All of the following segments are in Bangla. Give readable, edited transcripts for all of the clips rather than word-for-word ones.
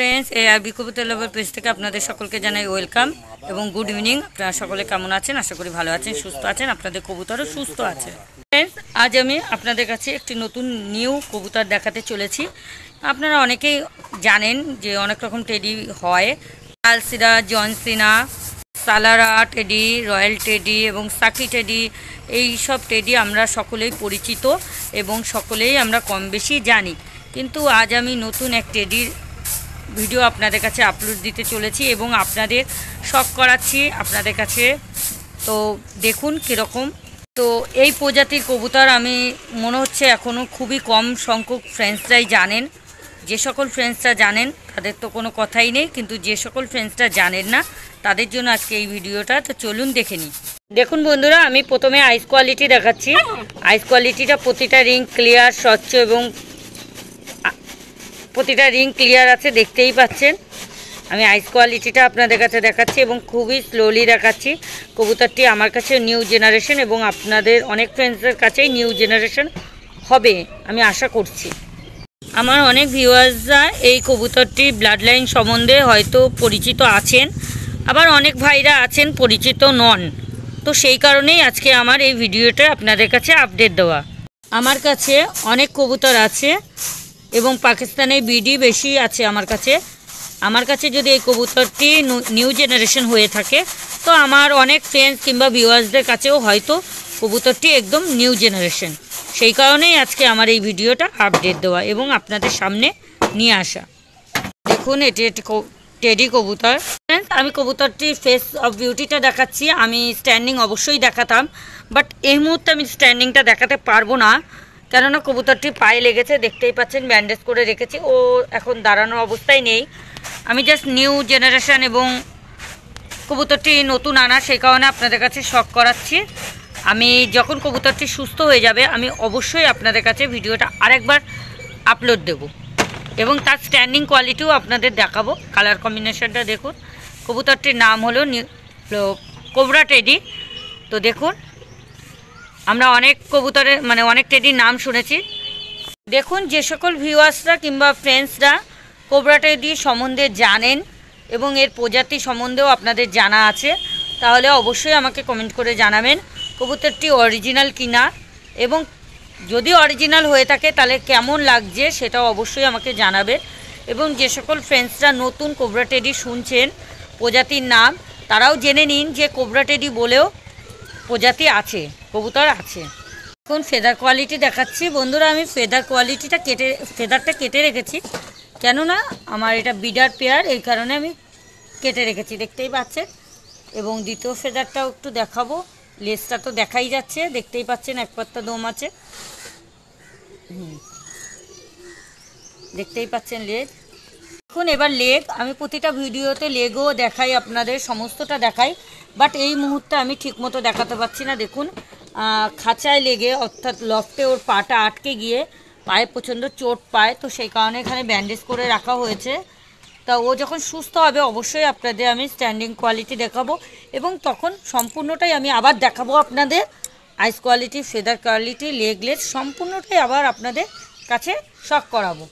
ফ্রেন্ডস, এই আরবি কবুতর লাভার পেজ থেকে আপনাদের সকলকে জানাই ওয়েলকাম এবং গুড ইভিনিং। আপনারা সকলে কেমন আছেন? আশা করি ভালো আছেন, সুস্থ আছেন, আপনাদের কবুতরও সুস্থ আছে। ফ্রেন্ডস, আজ আমি আপনাদের কাছে একটি নতুন নিউ কবুতর দেখাতে চলেছি। আপনারা অনেকেই জানেন যে অনেক রকম টেডি হয়, আলসিরা, জনসিনা, সালারা টেডি, রয়্যাল টেডি এবং সাকি টেডি। এই সব টেডি আমরা সকলেই পরিচিত এবং সকলেই আমরা কম বেশি জানি। কিন্তু আজ আমি নতুন এক টেডির ভিডিও আপনাদের কাছে আপলোড দিতে চলেছি এবং আপনাদের শখ করাচ্ছি আপনাদের কাছে। তো দেখুন কীরকম। তো এই প্রজাতির কবুতর আমি মনে হচ্ছে এখনও খুবই কম সংখ্যক ফ্রেন্ডসরাই জানেন। যে সকল ফ্রেন্ডসরা জানেন তাদের তো কোনো কথাই নেই, কিন্তু যে সকল ফ্রেন্ডসরা জানেন না তাদের জন্য আজকে এই ভিডিওটা। তো চলুন দেখে নিই। দেখুন বন্ধুরা, আমি প্রথমে আইস কোয়ালিটি দেখাচ্ছি। আইস কোয়ালিটিটা প্রতিটা রিং ক্লিয়ার, স্বচ্ছ এবং প্রতিটা রিং ক্লিয়ার আছে, দেখতেই পাচ্ছেন। আমি আইস কোয়ালিটিটা আপনাদের কাছে দেখাচ্ছি এবং খুবই স্লোলি দেখাচ্ছি। কবুতরটি আমার কাছে নিউ জেনারেশন এবং আপনাদের অনেক ফ্রেন্ডসদের কাছেই নিউ জেনারেশন হবে আমি আশা করছি। আমার অনেক ভিউয়ার্সরা এই কবুতরটি ব্লাড লাইন সম্বন্ধে হয়তো পরিচিত আছেন, আবার অনেক ভাইরা আছেন পরিচিত নন। তো সেই কারণেই আজকে আমার এই ভিডিওটা আপনাদের কাছে আপডেট দেওয়া। আমার কাছে অনেক কবুতর আছে এবং পাকিস্তানের বিডি বেশি আছে আমার কাছে যদি এই কবুতরটি নিউ জেনারেশন হয়ে থাকে তো আমার অনেক ফ্রেন্ডস কিংবা ভিউয়ার্সদের কাছেও হয়তো কবুতরটি একদম নিউ জেনারেশন। সেই কারণেই আজকে আমার এই ভিডিওটা আপডেট দেওয়া এবং আপনাদের সামনে নিয়ে আসা। দেখুন, এটি একটি টেডি কবুতর। আমি কবুতরটির ফেস অফ বিউটিটা দেখাচ্ছি। আমি স্ট্যান্ডিং অবশ্যই দেখাতাম, বাট এই মুহূর্তে আমি স্ট্যান্ডিংটা দেখাতে পারবো না, কেননা কবুতরটি পায়ে লেগেছে, দেখতেই পাচ্ছেন ব্যান্ডেজ করে রেখেছি। ও এখন দাঁড়ানোর অবস্থায় নেই। আমি জাস্ট নিউ জেনারেশন এবং কবুতরটি নতুন আনা, সেই কারণে আপনাদের কাছে শখ করাচ্ছি। আমি যখন কবুতরটি সুস্থ হয়ে যাবে আমি অবশ্যই আপনাদের কাছে ভিডিওটা আরেকবার আপলোড দেব এবং তার স্ট্যান্ডিং কোয়ালিটিও আপনাদের দেখাবো। কালার কম্বিনেশনটা দেখুন। কবুতরটির নাম হলো কোবরা টেডি। তো দেখুন, আমরা অনেক কবুতরের অনেক টেডির নাম শুনেছি। দেখুন, যে সকল ভিউয়ার্সরা কিংবা ফ্রেন্ডসরা কোবরা টেডি সম্বন্ধে জানেন এবং এর প্রজাতি সম্বন্ধেও আপনাদের জানা আছে, তাহলে অবশ্যই আমাকে কমেন্ট করে জানাবেন কবুতরটি অরিজিনাল কিনা, এবং যদি অরিজিনাল হয়ে থাকে তাহলে কেমন লাগছে সেটাও অবশ্যই আমাকে জানাবেন। এবং যে সকল ফ্রেন্ডসরা নতুন কোবরা টেডি শুনছেন প্রজাতির নাম, তারাও জেনে নিন যে কোবরা টেডি বলেও প্রজাতি আছে, কবুতর আছে। এখন ফেদার কোয়ালিটি দেখাচ্ছি বন্ধুরা। আমি ফেদারটা কেটে রেখেছি, কেননা আমার এটা বিডার পেয়ার, এই কারণে আমি কেটে রেখেছি, দেখতেই পাচ্ছেন। এবং দ্বিতীয় ফেদারটাও একটু দেখাবো। লেজটা তো দেখাই যাচ্ছে, দেখতেই পাচ্ছেন এক পাত্তা দম আছে, দেখতেই পাচ্ছেন লেজ। এখন এবার লেগ, আমি প্রতিটা ভিডিওতে লেগও দেখাই, আপনাদের সমস্তটা দেখাই, বাট এই মুহূর্তে আমি ঠিকমতো দেখাতে পারছি না। দেখুন, খাঁচায় লেগে অর্থাৎ লফটে ওর পাটা আটকে গিয়ে পায়ে প্রচণ্ড চোট পায়, তো সেই কারণে এখানে ব্যান্ডেজ করে রাখা হয়েছে। তা ও যখন সুস্থ হবে অবশ্যই আপনাদের আমি স্ট্যান্ডিং কোয়ালিটি দেখাবো এবং তখন সম্পূর্ণটাই আমি আবার দেখাবো আপনাদের। আইস কোয়ালিটি, ফেদার কোয়ালিটি, লেজ সম্পূর্ণটাই আবার আপনাদের কাছে শখ করাবো।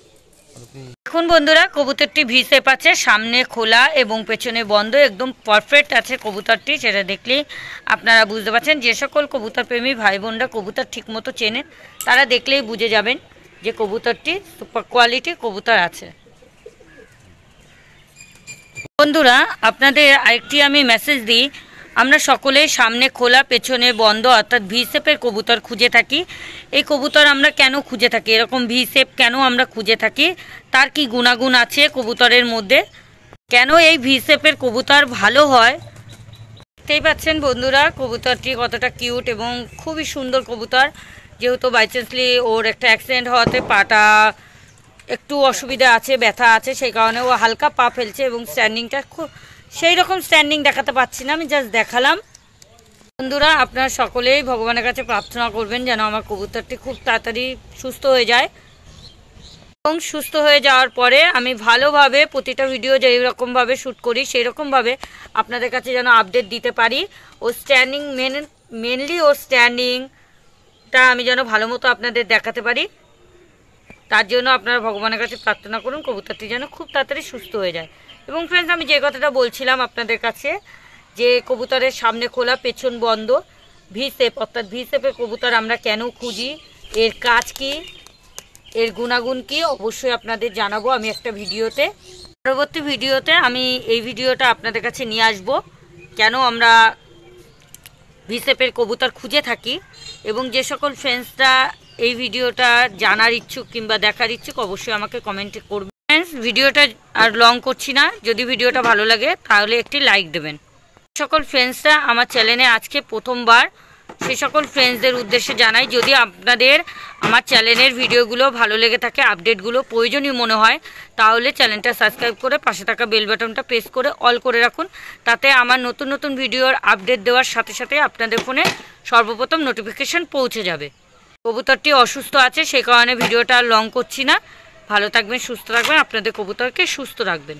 এখন বন্ধুরা, কবুতরটি ভি শেপ আছে, সামনে খোলা এবং পেছনে বন্ধ, একদম পারফেক্ট আছে কবুতরটি। সেটা দেখলেই আপনারা বুঝতে পারছেন। যে সকল কবুতর প্রেমী ভাই বোনরা কবুতর ঠিকমতো চেনেন তারা দেখলেই বুঝে যাবেন যে কবুতরটি সুপার কোয়ালিটি কবুতর আছে। বন্ধুরা, আপনাদের আরেকটি আমি মেসেজ দিই, আমরা সকলেই সামনে খোলা পেছনে বন্ধ অর্থাৎ ভি শেপের কবুতর খুঁজে থাকি। এই কবুতর আমরা কেন খুঁজে থাকি, এরকম ভি শেপ কেন আমরা খুঁজে থাকি, তার কি গুণাগুণ আছে কবুতরের মধ্যে, কেন এই ভি শেপের কবুতর ভালো হয়। দেখতেই পাচ্ছেন বন্ধুরা কবুতরটি কতটা কিউট এবং খুবই সুন্দর কবুতর। যেহেতু বাইচান্সলি ওর একটা অ্যাক্সিডেন্ট হওয়াতে পাটা একটু অসুবিধা আছে, ব্যথা আছে, সেই কারণে ও হালকা পা ফেলছে এবং স্ট্যান্ডিংটা খুব সেই রকম স্ট্যান্ডিং দেখাতে পাচ্ছি না, আমি জাস্ট দেখালাম। বন্ধুরা, আপনারা সকলেই ভগবানের কাছে প্রার্থনা করবেন যেন আমার কবুতরটি খুব তাড়াতাড়ি সুস্থ হয়ে যায় এবং সুস্থ হয়ে যাওয়ার পরে আমি ভালোভাবে প্রতিটা ভিডিও যেই রকমভাবে শ্যুট করি সেই রকমভাবে আপনাদের কাছে যেন আপডেট দিতে পারি। ও স্ট্যান্ডিং মেনলি ওর স্ট্যান্ডিংটা আমি যেন ভালো মতো আপনাদের দেখাতে পারি। তার জন্য আপনারা ভগবানের কাছে প্রার্থনা করুন কবুতরটি যেন খুব তাড়াতাড়ি সুস্থ হয়ে যায়। এবং ফ্রেন্ডস, আমি যে কথাটা বলছিলাম আপনাদের কাছে, যে কবুতরের সামনে খোলা পেছন বন্ধ ভি শেপ, অর্থাৎ ভি শেপের কবুতর আমরা কেন খুঁজি, এর কাজ কি, এর গুণাগুণ কি, অবশ্যই আপনাদের জানাবো আমি একটা ভিডিওতে। পরবর্তী ভিডিওতে আমি এই ভিডিওটা আপনাদের কাছে নিয়ে আসব, কেন আমরা ভি শেপের কবুতর খুঁজে থাকি। এবং যে সকল ফ্রেন্ডসরা এই ভিডিওটা জানার ইচ্ছুক কিংবা দেখার ইচ্ছুক অবশ্যই আমাকে কমেন্টে করবেন। ফ্রেন্ডস, ভিডিওটা আর লং করছি না, যদি ভিডিওটা ভালো লাগে তাহলে একটি লাইক দেবেন। সকল ফ্রেন্ডসরা আমার চ্যানেলে আজকে প্রথমবার, সে সকল ফ্রেন্ডসদের উদ্দেশ্যে জানাই, যদি আপনাদের আমার চ্যানেলের ভিডিওগুলো ভালো লেগে থাকে, আপডেটগুলো প্রয়োজনীয় মনে হয়, তাহলে চ্যানেলটা সাবস্ক্রাইব করে পাশে থাকা বেল বাটনটা প্রেস করে অল করে রাখুন। তাতে আমার নতুন নতুন ভিডিওর আপডেট দেওয়ার সাথে সাথে আপনাদের ফোনে সর্বপ্রথম নোটিফিকেশান পৌঁছে যাবে। কবুতরটি অসুস্থ আছে, সে কারণে ভিডিওটা লং করছি না। ভালো থাকবেন, সুস্থ থাকবেন, আপনাদের কবুতরকে সুস্থ রাখবেন।